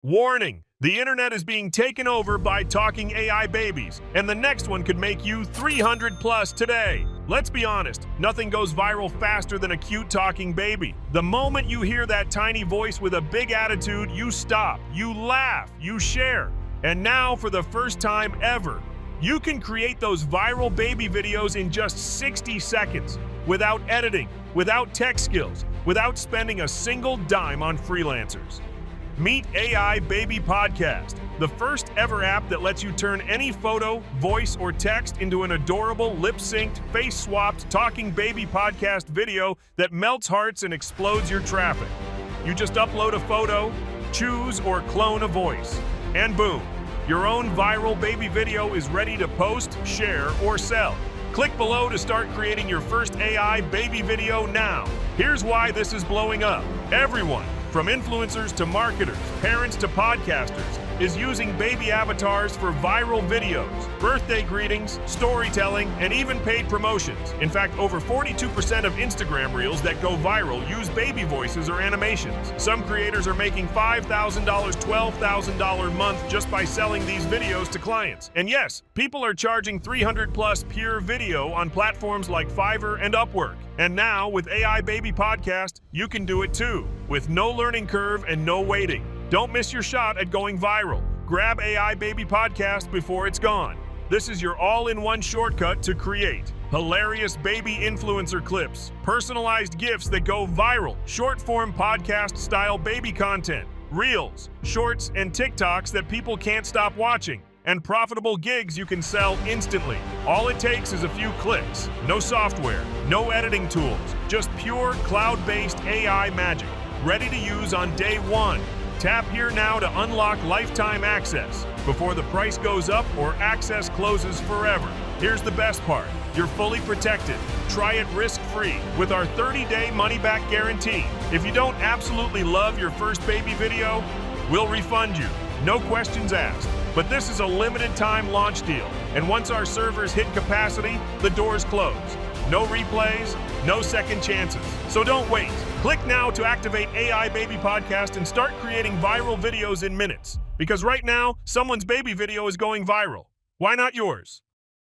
Warning! The internet is being taken over by talking AI babies, and the next one could make you 300 plus today. Let's be honest, nothing goes viral faster than a cute talking baby. The moment you hear that tiny voice with a big attitude, you stop, you laugh, you share. And now, for the first time ever, you can create those viral baby videos in just 60 seconds, without editing, without tech skills, without spending a single dime on freelancers. Meet AI Baby Podcast, the first ever app that lets you turn any photo, voice, or text into an adorable, lip-synced, face-swapped, talking baby podcast video that melts hearts and explodes your traffic. You just upload a photo, choose or clone a voice, and boom, your own viral baby video is ready to post, share, or sell. Click below to start creating your first AI baby video now. Here's why this is blowing up. Everyone, from influencers to marketers, parents to podcasters, is using baby avatars for viral videos, birthday greetings, storytelling, and even paid promotions. In fact, over 42% of Instagram reels that go viral use baby voices or animations. Some creators are making $5,000, $12,000 a month just by selling these videos to clients. And yes, people are charging 300 plus pure video on platforms like Fiverr and Upwork. And now, with AI Baby Podcast, you can do it too, with no learning curve and no waiting. Don't miss your shot at going viral. Grab AI Baby Podcast before it's gone. This is your all-in-one shortcut to create hilarious baby influencer clips, personalized GIFs that go viral, short-form podcast-style baby content, reels, shorts, and TikToks that people can't stop watching, and profitable gigs you can sell instantly. All it takes is a few clicks. No software, no editing tools, just pure cloud-based AI magic, ready to use on day one. Tap here now to unlock lifetime access before the price goes up or access closes forever. Here's the best part. You're fully protected. Try it risk-free with our 30-day money-back guarantee. If you don't absolutely love your first baby video, we'll refund you. No questions asked. But this is a limited-time launch deal, and once our servers hit capacity, the doors close. No replays, no second chances. So don't wait. Click now to activate AI Baby Podcast and start creating viral videos in minutes. Because right now, someone's baby video is going viral. Why not yours?